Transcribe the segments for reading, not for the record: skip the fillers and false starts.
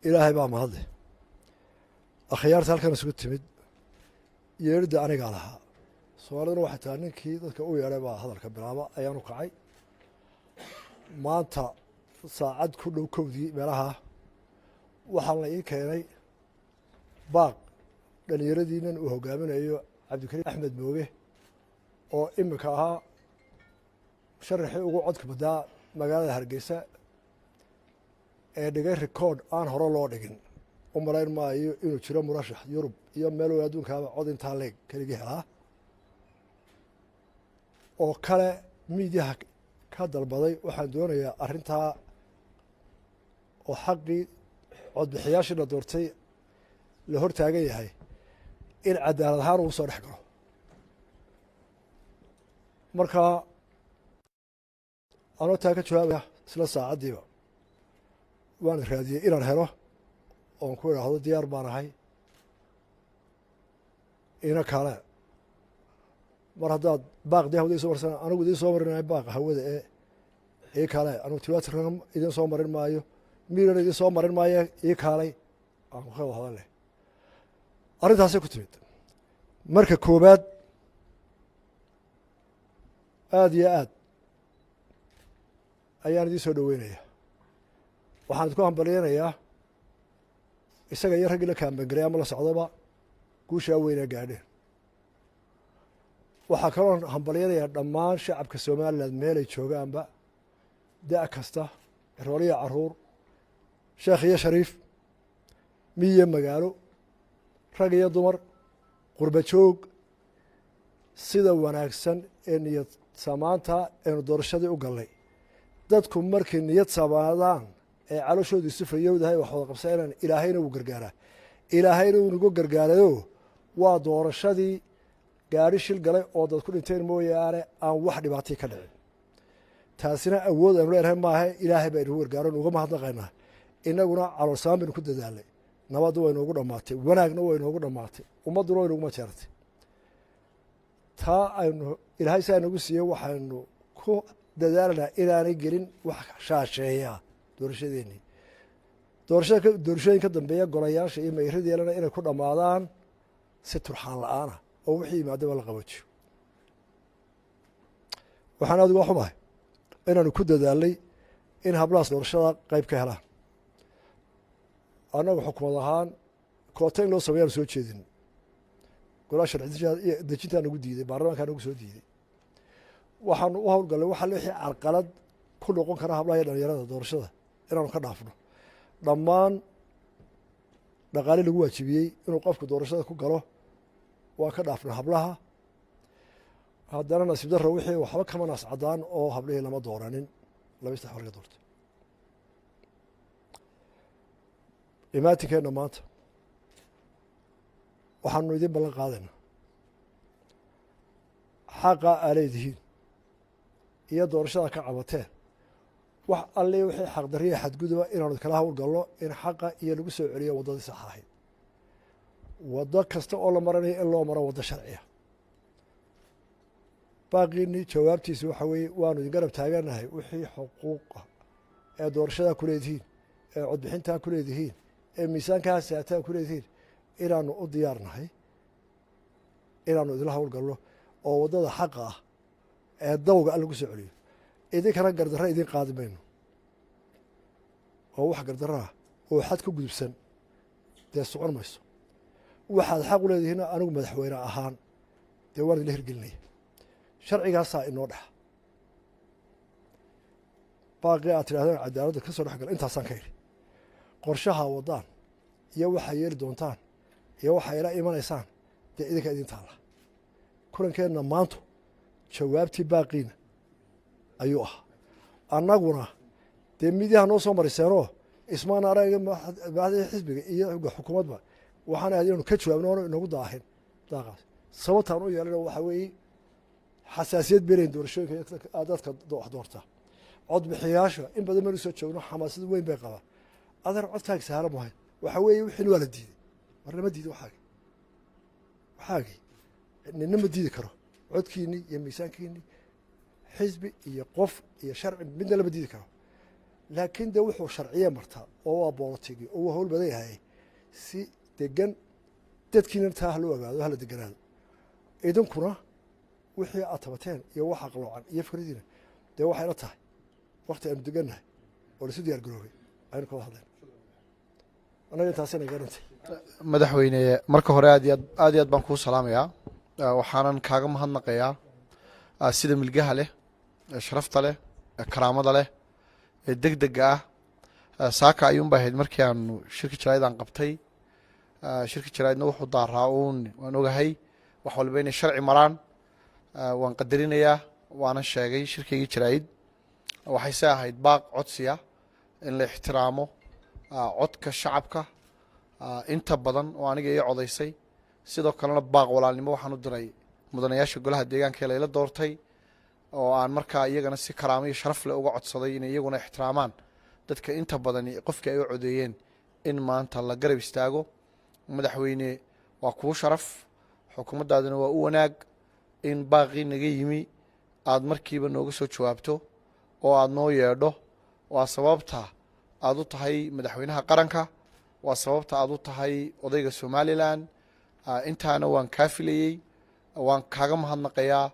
ilaahay baa mahadle akhyaarta halkan isugu timid yeedhidda anigaa lahaa soomaaliduna waxay tahay ninkii dadka u yeedhay baa hadalka bilaaba ayaanu kacay maanta saacad ku dhow kowdii meelaha waxaa la ii keenay baaq dhallinyaradiinan uu hogaaminayo cabdikariim axmed mooge oo iminka ahaa musharaxii ugu codka badnaa magaalada hargeysa ee dhigay rikoord aan hore loo dhigin u malayn maayo inuu jiro murashax yurub iyo meel way adduunkaaba cod intaa leeg keligii helaa oo kale miidiyaha ka dalbaday waxaan doonayaa arrintaa oo xaqii codbixiyaashii la doortay la hor taagan yahay in cadaalad ahaan ugu soo dhex galo marka anoo taa ka jawaabaya isla saacaddiiba waan raadiyey inaan helo oon ku idhaahdo diyaar baan ahay ina kale mar haddaad baaq dee hawada iso marsan anigu idiin soo marinayo baaqa hawada ii kale anugu tiwatirkan idiin soo marin maayo miiran idiin soo marin maayo ii kaalay aan ku wada hadal leh arrintaasay ku timid marka koowaad aada iyo aad ayaan idiin soo dhoweynaya waxaan idinku hambalyeynayaa isaga iyo raggii la kaambangaray ama la socdoba guushaa weynaa gaadheen waxaa kaloo hambalyeynayaa dhammaan shacabka somalilan meelay joogaanba da' kasta rooliya caruur sheekh iyo shariif miyo magaalo rag iyo dumar qurba joog sida wanaagsan ee niyad samaanta aynu doorashadii u gallay dadku markay niyad samaadaan ee calooshoodu isu fayowdahay wax wada qabsanayaan ilaahayna wuu gargaaraa ilaahayna wuu nagu gargaarayo waa doorashadii gaari shil galay oo dad ku dhinteen mooyaane aan wax dhibaatay ka dhicin taasina awood aynu leenahay maaha ilaahay baa inagu gargaaro nuga mahadnaqaynaa inaguna caloolsamaan baynu ku dadaalnay nabadda way noogu dhammaatay wanaagna way noogu dhammaatay ummadduna way noguma jeertay taa aynu ilaahay saa nagu siiyey waxaynu ku dadaalanaa inaanay gelin wax shaasheeyaa doorashadeennii doorashooyin ka dambeeya golayaasha iyo mayradeelana inay ku dhammaadaan si turxaan la-aanah oo wixii yimaadaba la qaboojiyo waxaan aad uga xumahay inaanu ku dadaalnay in hablahaas doorashada qayb ka helaan annagu xukumad ahaan koota in loo sameeyaanu soo jeedin golaa sharci dejintaa nagu diiday baarlamankaa nagu soo diiday waxaanu u howlgallay waxa wixii carqalad ku noqon kara hablaha iyo dhalinyarada doorashada inaanu ka dhaafno dhammaan dhaqaale lagu waajibiyey inuu qofku doorashada ku galo waa ka dhaafna hablaha haddana nasiib darro wixii waxba kama naas caddaan oo hablihii lama dooranin laba saddex marka doortay imaatinkeenna maanta waxaanu idiin ballan qaadaynaa xaqa aa leedihiin iyo doorashada ka cabateen wax alle wixii xaqdarriya xadguduba inaanu kala howlgalno in xaqa iyo lagu soo celiyo waddadii sax ahayd waddo kasta oo la maranayo in loo maro waddo sharciya baaqiinii jawaabtiisa waxa weeye waanu idin garab taaganahay wixii xuquuqa ee doorashadaa ku leedihiin ee codbixintaa ku leedihiin ee miisaankaa saataa ku leedihiin inaanu u diyaarnahay inaanu idinla howlgalno oo waddada xaqa ah ee dawga an lagu soo celiyo idinkana gardarra idin qaadi mayno oo wax gardarraa oo xad ka gudubsan dee socon mayso waxaad xaq u leedihiinna anigu madaxweyne ahaan dee waan idinla hirgelinaya sharcigaasaa inoo dhexa baaqii aad tidhahdeen cadaaladda ka soo dhex gala intaasaan ka idhi qorshaha waddaan iyo waxaa yeeli doontaan iyo waxaa ila imanaysaan dee idinka idin taalla kulankeenna maantu jawaabtii baaqiina ayuu ahaa annaguna dee midiyaha noo soo mariseenoo ismaan araga madaxdii xisbiga iyo xukuumadba waxaan ahayd inaanu ka jawaabno oona inagu daahin daaqaas sababtaan u yeelana waxaa weeye xasaasiyad belayn doorashooyinka dadka wax doortaa codbixiyaasha in badan maynu soo joogno xamaasad weyn bay qabaan adeer codkaaga sahalo mahayn waxaa weeye wixiin waa la diiday marnama diiday waxaagii nina ma diidi karo codkiinii iyo miisaankiinii xisbi iyo qof iyo sharci midna lama diidi karo laakiin dee wuxuu sharciye martaa oo waa boolotigi oo waa hawl badan yahay si degan dadkiina taa hala ogaado hala deganaado idinkuna wixii aad tabateen iyo waxa qaloocan iyo fikradiina dee waxay la tahay waqti aanu degannahay oo lasu diyaar garoobay aynu ka wada hadleen anaga intaasina garantay madaxweyne marka hore aad iyo aad baan kuu salaamayaa waxaanan kaaga mahadnaqayaa sida milgaha leh sharafta leh karaamada leh ee degdega ah saaka ayuunba ahayd markii aanu shirka jaraa'id aan qabtay shirka jaraa'idna wuxuu daaraa uun waan ogahay wax walba inay sharci maraan waan qadarinayaa waana sheegay shirkaygii jaraa'id waxayse ahayd baaq codsiya in la ixtiraamo codka shacabka inta badan oo aniga ii codaysay sidoo kalena baaq walaalnimo waxaan u diray mudanayaasha golaha deegaanka ee layla doortay oo aan markaa iyagana si karaamo iyo sharaf leh uga codsaday inay iyaguna ixtiraamaan dadka inta badani qofkii ay u codeeyeen in maanta la garab istaago madaxweyne waa kuu sharaf xukuumaddaadana waa u wanaag in baaqii naga yimi aad markiiba nooga soo jawaabto oo aad noo yeedho waa sababta aad u tahay madaxweynaha qaranka waa sababta aad u tahay odayga somalilan intaana waan kaa filayey waan kaaga mahadnaqayaa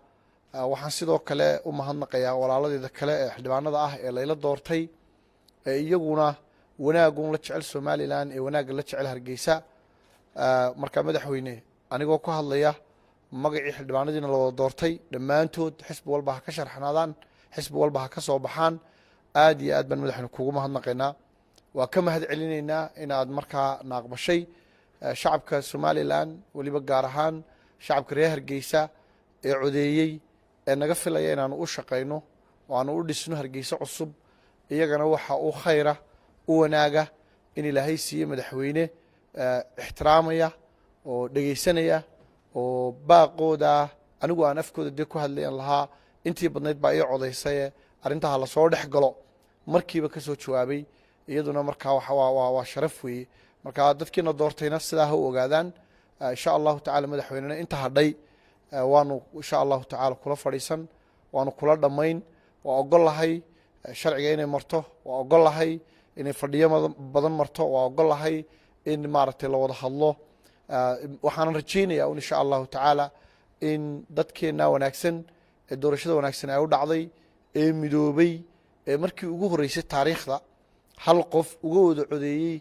waxaan sidoo kale u mahadnaqayaa walaaladeeda kale ee xildhibaanada ah ee layla doortay ee iyaguna wanaagun la jecel somalilan ee wanaagga la jecel hargeysa marka madaxweyne anigoo ku hadlaya magacii xildhibaanadiina la wada doortay dhammaantood xisbi walba ha ka sharxnaadaan xisbi walba ha ka soo baxaan aad iyo aad baan madaxweyne kuugu mahadnaqaynaa waa ka mahad celinaynaa inaad markaa naaqbashay shacabka somalilan weliba gaar ahaan shacabka reer hargeysa ee codeeyey ee naga filaya inaanu u shaqayno oo aanu u dhisno hargeysa cusub iyagana waxa uu khayra u wanaaga in ilaahay siiye madaxweyne ixtiraamaya oo dhegaysanaya oo baaqooda anigu aan afkooda dee ku hadlayan lahaa intii badnayd baa ii codaysaye arrintaha lasoo dhex galo markiiba ka soo jawaabay iyaduna markaa waa sharaf weeye markaa dadkiina doortayna sidaa ha u ogaadaan insha allahu tacala madaxweynena inta hadhay waanu insha allahu tacala kula fadhiisan waanu kula dhammayn waa ogol lahay sharciga inay marto waa ogol lahay inay fadhiyo badan marto waa ogol lahay in maaragtay la wada hadlo waxaanan rajaynayaa un insha allahu tacaala in dadkeenna wanaagsan ee doorashada wanaagsan ay u dhacday ee midoobay ee markii ugu horreysay taariikhda hal qof uga wada codeeyey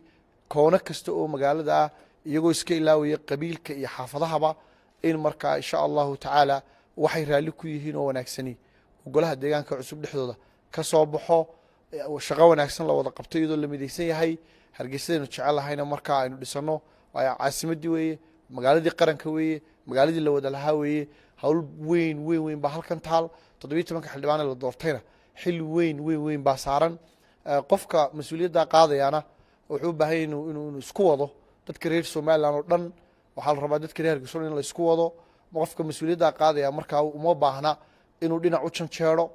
koono kasta oo magaalada ah iyagoo iska ilaawaya qabiilka iyo xaafadahaba in markaa insha allahu tacaala waxay raalli ku yihiin oo wanaagsani golaha deegaanka cusub dhexdooda ka soo baxo shaqo wanaagsan la wada qabto iyadoo la midaysan yahay hargeysadaynu jecelahayna markaa aynu dhisano waayo caasimadii weeye magaaladii qaranka weeye magaaladii la wada lahaa weeye hawl weyn baa halkan taal 17 xildhibaan la doortayna xil weyn baa saaran qofka mas-uuliyadda qaadayana wuxuu u baahan yahay inuu isku wado dadka reer somaliland oo dhan waxaa la rabaa dadka reer hargeysa in la isku wado qofka mas-uuliyadda qaadaya markaa uma baahna inuu dhinac u janjeero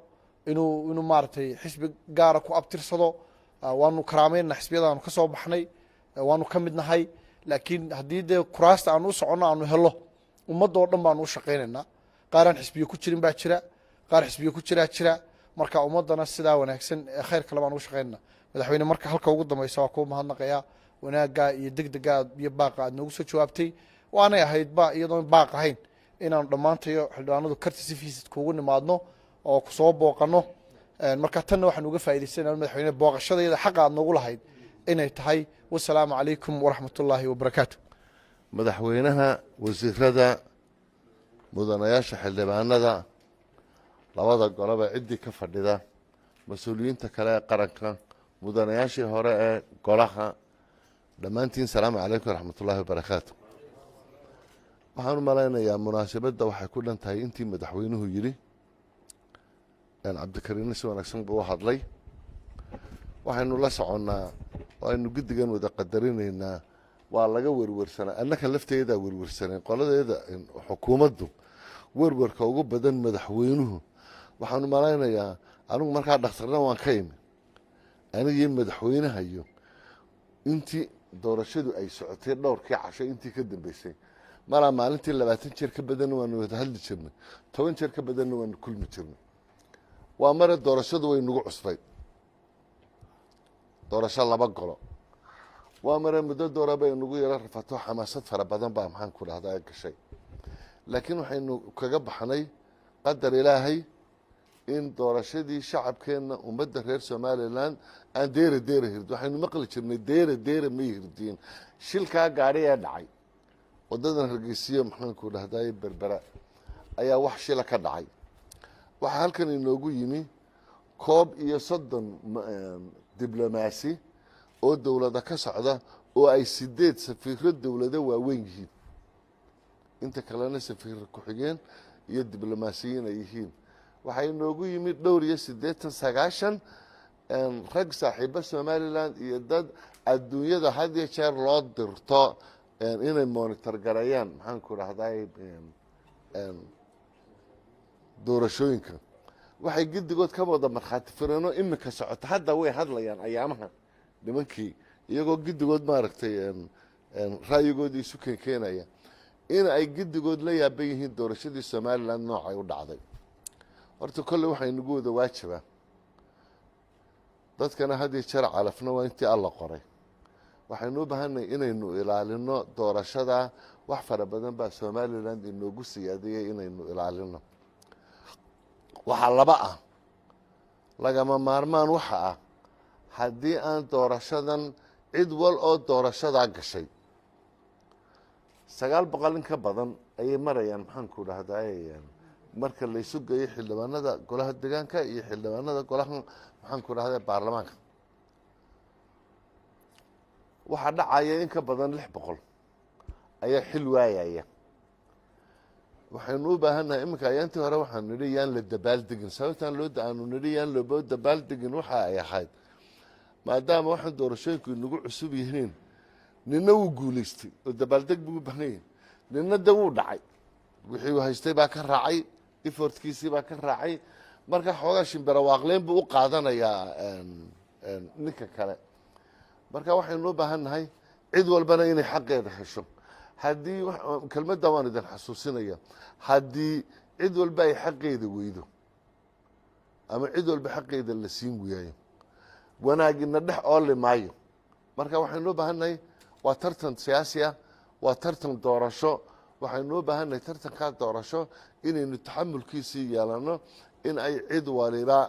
inuu maaragtay xisbi gaara ku abtirsado waanu karaameynna xisbiyadaanu ka soo baxnay waanu ka mid nahay laakiin haddii dee kuraasta aanu u soconno aanu helo ummadda oo dhan baanu u shaqaynaynaa qaaraan xisbiyo ku jirin baa jira qaar xisbiyo ku jira marka ummaddana sidaa wanaagsan ee khayr kale baan ugu shaqaynayna madaxweyne marka halka ugu dambaysa waa kuu mahadnaqayaa wanaagga iyo degdega iyo baaqa aad noogu soo jawaabtay waanay ahayd iyadoon baaq ahayn inaanu dhammaantayo xildhibaanadu karti si fiisid kuugu nimaadno oo kusoo booqanno marka tanna waxaan uga faa'iidaysanaa madaxweyne booqashadayada xaqa aad noogu lahayd inay tahay wasalaamu calaykum waraxmatullaahi wabarakaatu madaxweynaha wasiirada mudanayaasha xildhibaanada labada goloba ciddii ka fadhida mas-uuliyiinta kale ee qaranka mudanayaashii hore ee golaha dhammaantiin salaamu calaykum waraxmatullaahi wabarakaatu waxaan u malaynayaa munaasabadda waxay ku dhan tahay intii madaxweynuhu yidhi cabdikariinna si wanaagsan buu u hadlay waxaynu la soconnaa aynu guddigan wada qadarinaynaa waa laga werwersanaa annaka lafteedaa werwersaneen qoladeeda xukuumaddu werwerka ugu badan madaxweynuhu waxaanu malaynayaa anigu markaa dhakhtarna waan ka imi anigii madaxweynaha iyo intii doorashadu ay socotay dhowrkii casho intii ka dambeysay malaa maalintii 20 jeer ka badanna waanu wada hadli jirnay 10 jeer ka badanna waanu kulmi jirnay waa mare doorashadu way nagu cusbay doorasho laba golo waa mare muddo doora bay nagu yara rafato xamaasad fara badan baa maxaan ku dhahdaa gashay laakiin waxaynu kaga baxnay qadar ilaahay in doorashadii shacabkeenna ummadda reer somalilan aan deera hirdin waxaynu maqli jirnay deera may hirdiin shilkaa gaadhi ee dhacay waddadan hargeysiyo maxaanku dhahdaay berbera ayaa wax shila ka dhacay waxaa halkan inoogu yimi 31 diblomaasi oo dowlada ka socda oo ay 8 safiiro dowlada waaweyn yihiin inta kalena safiir ku-xigeen iyo diblomaasiyiin ay yihiin waxay inoogu yimi dhowr iyo 89 rag saaxiibo somaliland iyo dad adduunyada had iyo jeer loo dirto inay monitor gareeyaan maxaanku dhahdaay doorashooyinka waxay guddigood ka wada markhaati fureen imika socota hadda way hadlayaan ayaamaha nimankii iyagoo guddigood maaragtay ra'yigoodii isu keenaya in ay guddigood la yaaban yihiin doorashadii somaliland noocay u dhacday horta kolley waxay nagu wada waajibaa dadkana had iyo jeer calafna waa intii alla qoray waxaynu u baahanay inaynu ilaalino doorashada wax fara badan baa somaliland inoogu siyaadiyey inaynu ilaalino waxaa laba ah lagama maarmaan waxa ah haddii aan doorashadan cid wal oo doorashadaa gashay 900 in ka badan ayay marayaan maxaanku dhahdaay marka laysu geeyo xildhibaanada golaha deegaanka iyo xildhibaanada golaha maxaanku dhahday baarlamaanka waxaa dhacaya in ka badan 600 ayaa xil waayaya waxaynu u baahannahay iminka ayaantii hore waxaanu nidhi yaan la dabaaldegin sababtaan aanu nidhi yaan loo dabaaldegin waxa ay ahayd maadaama waxaan doorashooyinku inagu cusub yihiin nina wuu guulaystay oo dabaaldeg buu u baahan yahay nina de wuu dhacay wixii uu haystay baa ka raacay effortkiisii baa ka raacay marka xoogaa shimbira waaqleen buu u qaadanayaa ninka kale marka waxaynu u baahannahay cid walbana inay xaqeeda hesho haddii kelmadda waan idin xasuusinaya haddii cid walba ay xaqeeda weydo ama cid walba xaqeeda la siin waayo wanaagina dhex ooli maayo marka waxaynu u baahannahay waa tartan siyaasi ah waa tartan doorasho waxaynu u baahannahay tartankaa doorasho inaynu taxamulkiisii yeelano in ay cid waliba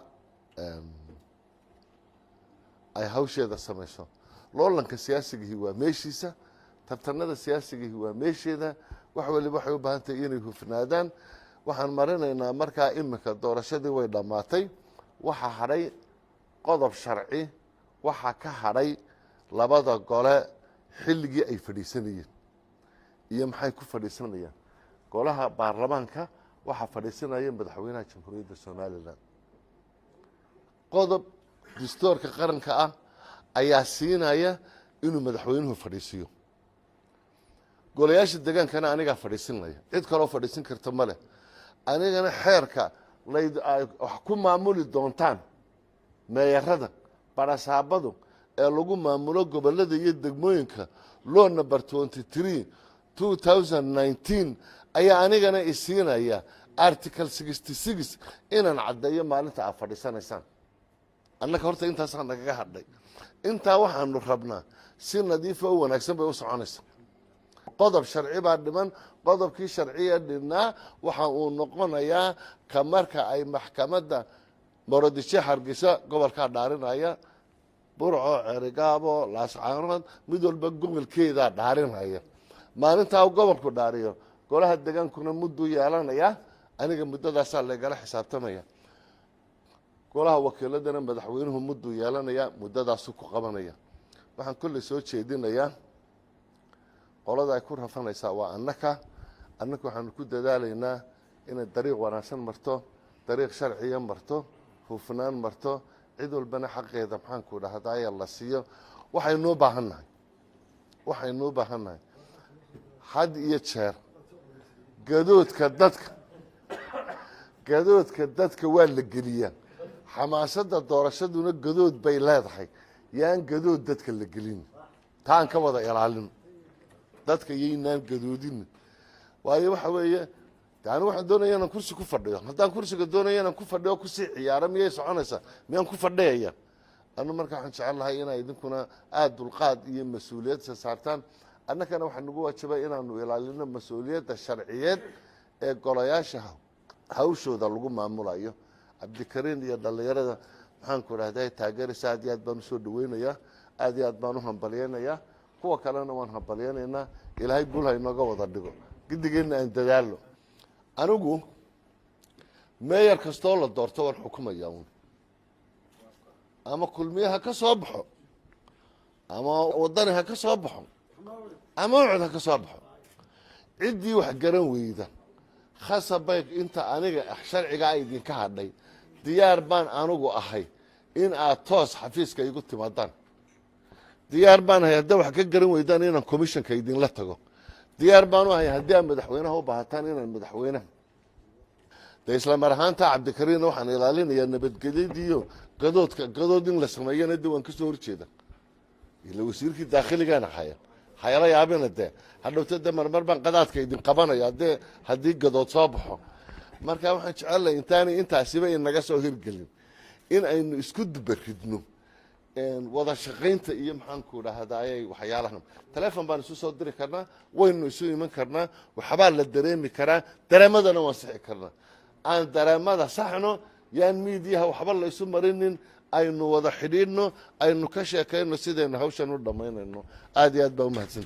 ay hawsheeda samayso loolanka siyaasigihii waa meeshiisa tartanada siyaasigihii waa meesheeda wax waliba waxay u baahan tahay inay hufnaadaan waxaan marinaynaa markaa iminka doorashadii way dhammaatay waxaa hadhay qodob sharci waxaa ka hadhay labada gole xilligii ay fadhiisanayeen iyo maxay ku fadhiisanayaan golaha baarlamaanka waxaa fadhiisanaya madaxweynaha jamhuuriyadda somalilan qodob dastuurka qaranka ah ayaa siinaya inuu madaxweynuhu fadhiisiyo golayaasha degaankana anigaa fadhiisinaya cid kaloo fadhiisin karta ma leh anigana xeerka wax ku maamuli doontaan meeyarada barasaabadu ee lagu maamulo gobolada iyo degmooyinka law number 23 2019 ayaa anigana isiinaya article 66 inaan caddeeyo maalinta aad fadhiisanaysaan annaka horta intaasaa nagaga hadhay intaa waxaanu rabnaa si nadiifa u wanaagsan bay u soconaysaa qodob sharci baa dhiman qodobkii sharciya dhibnaa waxa uu noqonayaa ka marka ay maxkamadda Morodishe Hargeysa gobolka dhaarinaya burco cerigaabo laascaanood mid walba gobolkeeda dhaarinaya maalinta uu gobolku dhaariyo golaha degaankuna muddo yeelanaya aniga muddadaas la igala xisaabtamaya golaha wakiiladana madaxweynuhu muddo yeelanaya muddadaas ku qabanaya waxaan kulli soo jeedinayaa qolada ay ku rafanaysaa waa annaka waxaanu ku dadaalaynaa inay dariiq wanaagsan marto dariiq sharciya marto hufnaan marto cid walbana xaqeeda maxaanku dhahdaaya la siiyo waxaynu u baahannahay had iyo jeer gadoodka dadka waa la geliyaa xamaasadda doorashaduna gadood bay leedahay yaan gadood dadka la gelin taan ka wada ilaalin dadka yaynaan gadoodin waayo waxa weeye anigu waxaan doonaya inaan kursi ku fadhiyo haddaan kursiga doonaya inaan ku fadhiyo kusii ciyaaro miyay soconaysaa miyaan ku fadhiyaya anu marka waxaan jecelahay inay idinkuna aad dulqaad iyo mas-uuliyad saartaan annagana waxaa nagu waajibay inaanu ilaalino mas-uuliyadda sharciyeed ee golayaasha hawshooda lagu maamulayo cabdikariin iyo dhallinyarada maxaanku idhahday taageeraysa aad iyo aad baan usoo dhaweynayaa aad iyo aad baan u hambalyeynayaa kuwa kalena waan hambalyeynaynaa ilaahay guul ha inooga wada dhigo gidigeenna aan dadaalo anigu meeyar kastoo la doorto waan xukumaya un ama kulmiye ha ka soo baxo ama wadani ha ka soo baxo ama ucud ha ka soo baxo ciddii wax garan weyda khasabay inta aniga sharcigaa idinka hadhay diyaar baan anigu ahay in aad toos xafiiska igu timaadaan diyaar baan ahay haddaa wax ka garan weydaan inaan commissionka idinla tago diyaar baan u ahay haddii aad madaxweynaha u baahataan inaan madaxweynaha de isla mar ahaanta cabdikariinna waxaan ilaalinayaa nabadgelyadiiyo gadood in la sameeyana de waan kasoo horjeeda ila wasiirkii daakhiligaana hayala yaabina dee hadhowta de marmar baan qadaadka idin qabanaya dee haddii gadood soo baxo marka waxaan jecelahay intaanay intaasiba inaga soo hirgelin in aynu isku dubaridno wada shaqaynta iyo maxaanku dhahdaayay waxyaalahan telefon baan isu soo diri karnaa waynu isu iman karnaa waxbaa la dareemi karaa dareemadana waan sixi karnaa aan dareemada saxno yaan miidiyaha waxba la isu marinin aynu wada xidhiidhno aynu ka sheekayno sidaynu hawshan u dhammaynayno aad iyo aad baa umahadsan